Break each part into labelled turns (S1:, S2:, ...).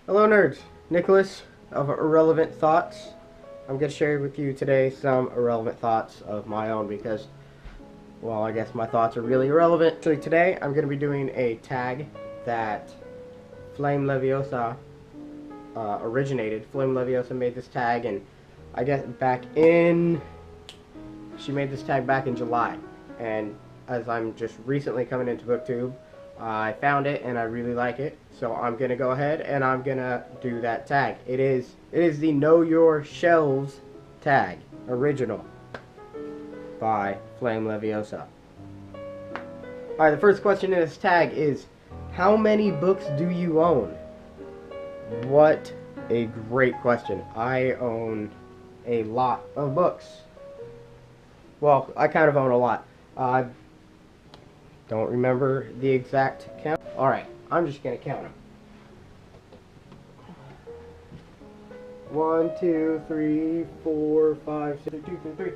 S1: Hello nerds, Nicholas of Irrelevant Thoughts. I'm going to share with you today some irrelevant thoughts of my own because, well, I guess my thoughts are really irrelevant. Actually, today I'm going to be doing a tag that Flame Leviosa originated. Flame Leviosa made this tag, and I guess she made this tag back in July. And as I'm just recently coming into BookTube, I found it and I really like it, so I'm gonna go ahead and I'm gonna do that tag. It is the Know Your Shelves tag, original, by Flame Leviosa. Alright, the first question in this tag is, how many books do you own? What a great question. I own a lot of books. Well, I kind of own a lot. I don't remember the exact count. Alright, I'm just going to count them. 1, 2, 3, 4, 5, 6, 2, 3,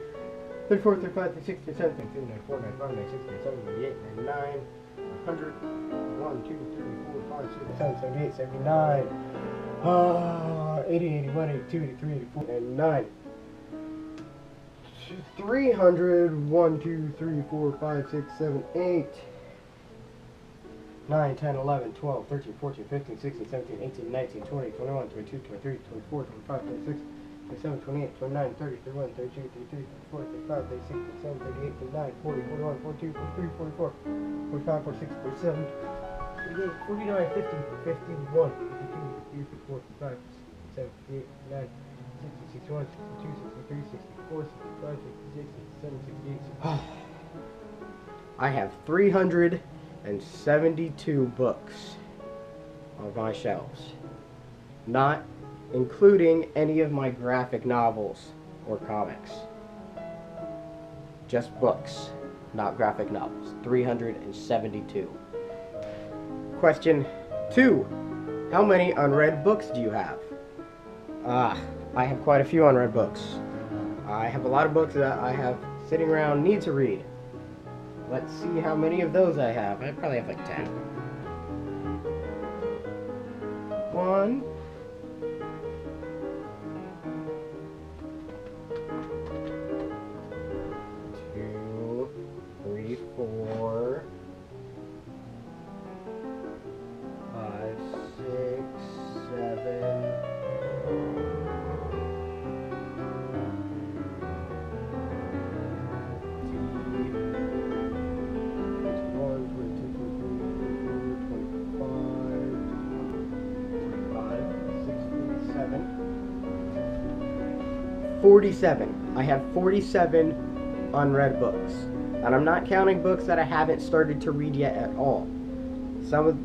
S1: 34, 35, 36, 37, 38, 39, 40, 41, 42, 43, 44, 80, 81, 82, 83, 84, 89. 300, 1, 2, 3, 4, 5, 6, 7, 8, 9, 10, 11, 12, 13, 14, 15, 16, 17, 18, 19, 20, 21, 22, 23, 24, 25, 26, 27, 28, 29, 30, 31, 32, 33, 34, 35, 36, 37, 38, 39, 40, 41, 42, 43, 44, 45, 46, 47, 48, 49, 50, 51, 52, 53, 54, 55, 57, 58, 59, 60, 61, 62, 63, 64, 65, 66, 67, 68, 68. I have 372 books on my shelves, not including any of my graphic novels or comics. Just books, not graphic novels. 372. Question 2. How many unread books do you have? I have quite a few unread books. I have a lot of books that I have sitting around, need to read. Let's see how many of those I have. I probably have like 10. 1, 2, 3, 4, 5, 6, 7, 47. I have 47 unread books. And I'm not counting books that I haven't started to read yet at all.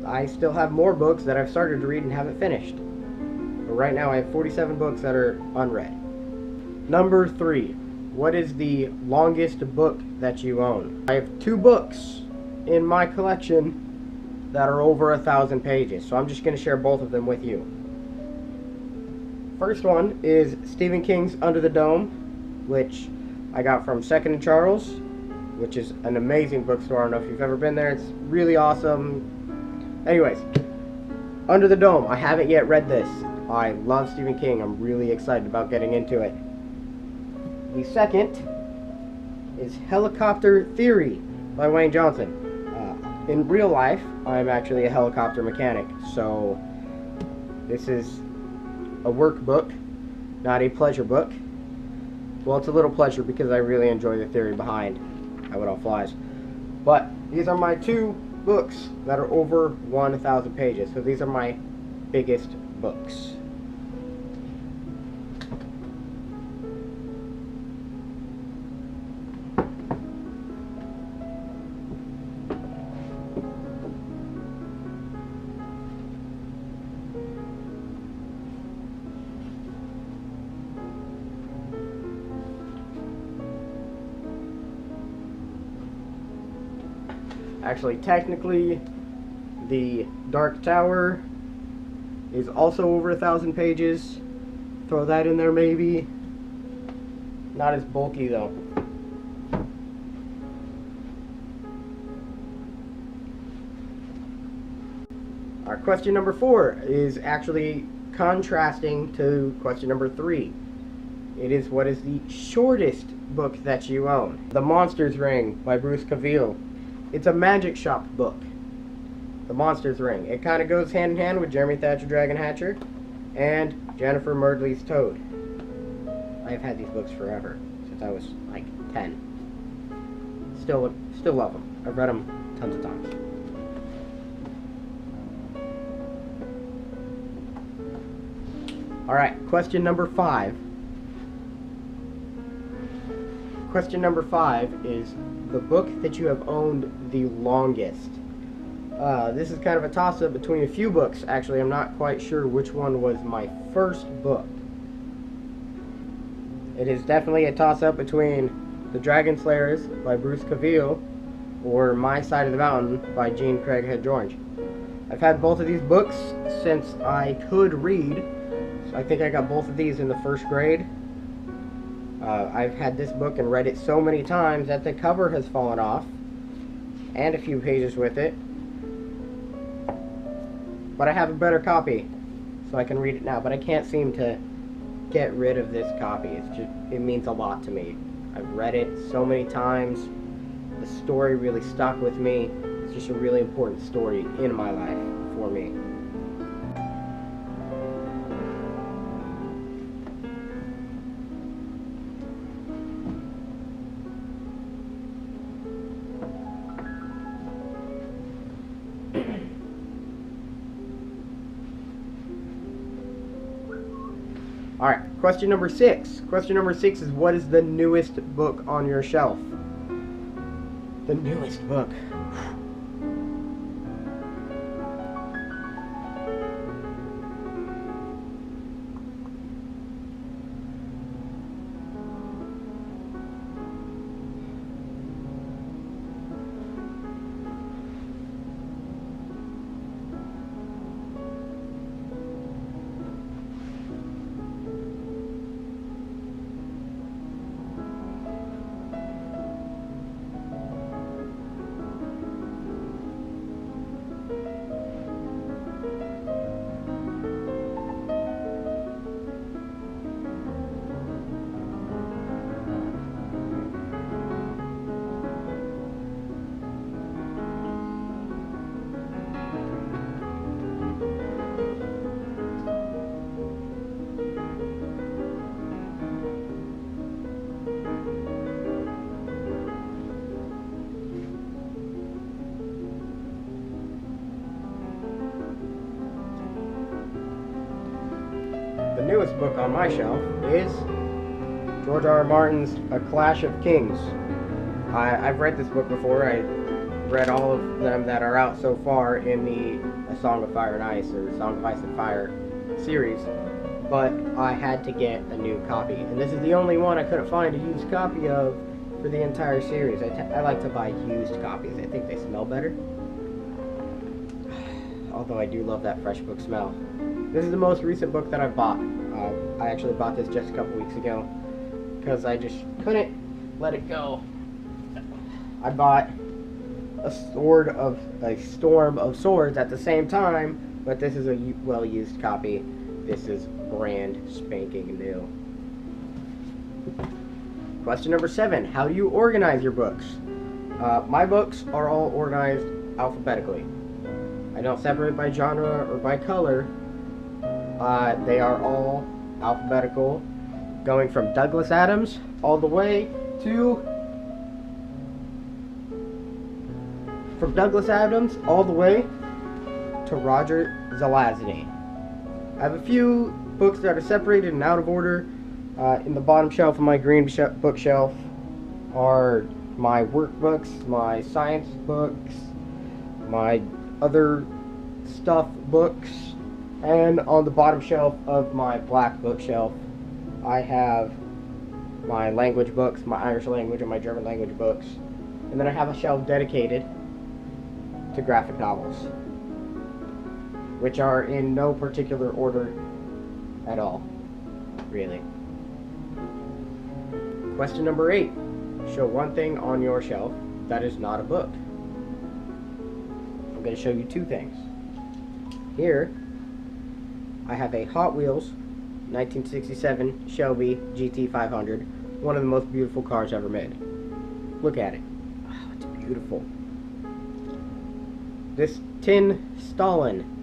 S1: I still have more books that I've started to read and haven't finished. But right now I have 47 books that are unread. Number 3. What is the longest book that you own? I have 2 books in my collection that are over 1,000 pages. So I'm just going to share both of them with you. First one is Stephen King's Under the Dome, which I got from Second and Charles, which is an amazing bookstore. I don't know if you've ever been there. It's really awesome. Anyways, Under the Dome. I haven't yet read this. I love Stephen King. I'm really excited about getting into it. The second is Helicopter Theory by Wayne Johnson. In real life, I'm actually a helicopter mechanic, so this is a workbook, not a pleasure book. Well, it's a little pleasure because I really enjoy the theory behind how it all flies. But these are my 2 books that are over 1,000 pages. So these are my biggest books. Actually, technically, the Dark Tower is also over 1,000 pages. Throw that in there maybe. Not as bulky though. Our question number 4 is actually contrasting to question number 3. It is, what is the shortest book that you own? The Monsters Ring by Bruce Cavill. It's a magic shop book. The Monsters Ring. It kind of goes hand in hand with Jeremy Thatcher Dragon Hatcher and Jennifer Murdley's Toad. I've had these books forever, since I was like 10. Still love them. I've read them tons of times. Alright, question number 5. Question number 5 is the book that you have owned the longest. This is kind of a toss-up between a few books. Actually, I'm not quite sure which one was my first book. It is definitely a toss-up between The Dragon Slayers by Bruce Cavill or My Side of the Mountain by Jean Craig Hedgeorange. I've had both of these books since I could read. So I think I got both of these in the 1st grade. I've had this book and read it so many times that the cover has fallen off, and a few pages with it. But I have a better copy, so I can read it now. But I can't seem to get rid of this copy. It means a lot to me. I've read it so many times. The story really stuck with me. It's just a really important story in my life for me. Alright, question number 6. Question number 6 is, what is the newest book on your shelf? The newest book. The newest book on my shelf is George R. R. Martin's A Clash of Kings. I've read this book before. I read all of them that are out so far in the A Song of Fire and Ice, or Song of Ice and Fire series, but I had to get a new copy. And this is the only one I couldn't find a used copy of for the entire series. I like to buy used copies. I think they smell better. Although I do love that fresh book smell. This is the most recent book that I bought. I actually bought this just a couple weeks ago because I just couldn't let it go. I bought a Storm of Swords at the same time, but this is a well-used copy. This is brand spanking new. Question number 7. How do you organize your books? My books are all organized alphabetically. I don't separate by genre or by color. They are all alphabetical, going from Douglas Adams all the way to Roger Zelazny. I have a few books that are separated and out of order. In the bottom shelf of my green bookshelf are my workbooks, my science books, my other stuff books, and on the bottom shelf of my black bookshelf I have my language books, my Irish language and my German language books, and then I have a shelf dedicated to graphic novels, which are in no particular order at all, really. Question number 8. Show one thing on your shelf that is not a book. I'm going to show you two things. Here, I have a Hot Wheels 1967 Shelby GT500, one of the most beautiful cars ever made. Look at it. Oh, it's beautiful. This tin Stalin.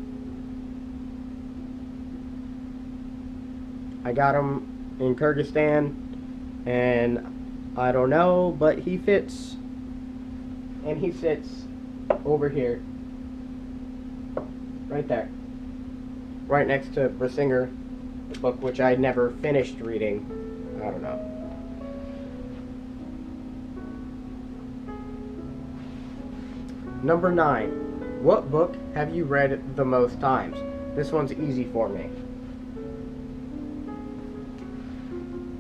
S1: I got him in Kyrgyzstan, and I don't know, but he fits, and he sits over here, right there, right next to Brasinger, the book which I never finished reading. I don't know. Number 9. What book have you read the most times? This one's easy for me.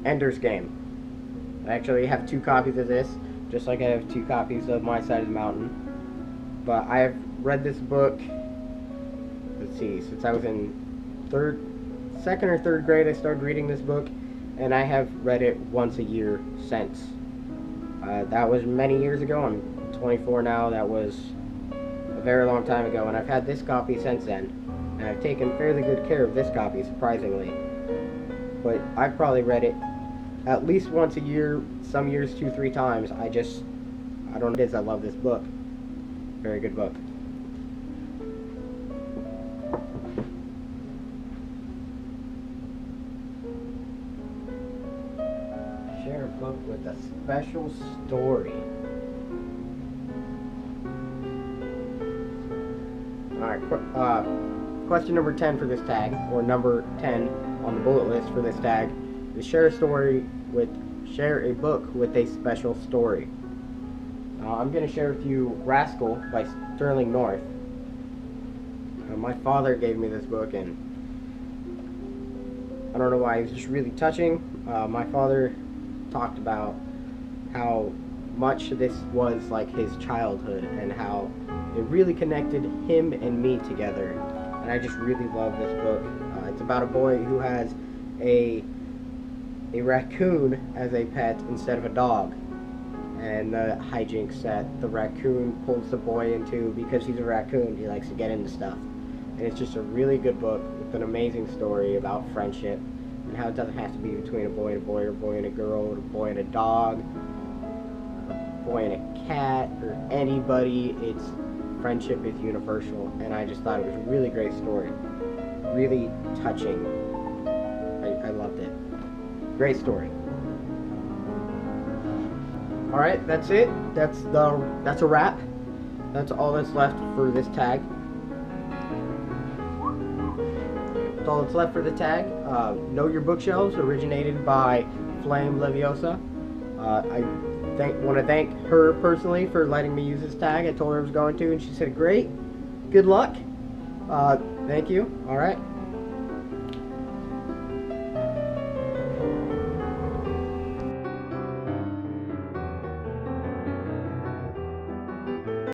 S1: Ender's Game. I actually have 2 copies of this, just like I have 2 copies of My Side of the Mountain. But I have read this book, let's see, since I was in 2nd or 3rd grade I started reading this book, and I have read it once a year since. That was many years ago. I'm 24 now. That was a very long time ago, and I've had this copy since then, and I've taken fairly good care of this copy, surprisingly. But I've probably read it at least once a year, some years 2-3 times. I don't know what it is. I love this book. Very good book. Share a book with a special story. Alright, question number 10 for this tag, or number 10 on the bullet list for this tag, is share a book with a special story. I'm going to share with you Rascal by Sterling North. My father gave me this book, and I don't know why, it was just really touching. My father talked about how much this was like his childhood, and how it really connected him and me together, and I just really love this book. It's about a boy who has a raccoon as a pet instead of a dog, and the hijinks that the raccoon pulls the boy into because he's a raccoon. He likes to get into stuff, and it's just a really good book with an amazing story about friendship and how it doesn't have to be between a boy and a boy, or a boy and a girl, or a boy and a dog, a boy and a cat, or anybody. It's friendship is universal, and I just thought it was a really great story, really touching. I loved it. Great story. All right, that's it. That's a wrap. That's all that's left for this tag. That's all that's left for the tag. Know Your Bookshelves originated by Flame Leviosa. I want to thank her personally for letting me use this tag. I told her I was going to, and she said, great, good luck. Thank you. All right.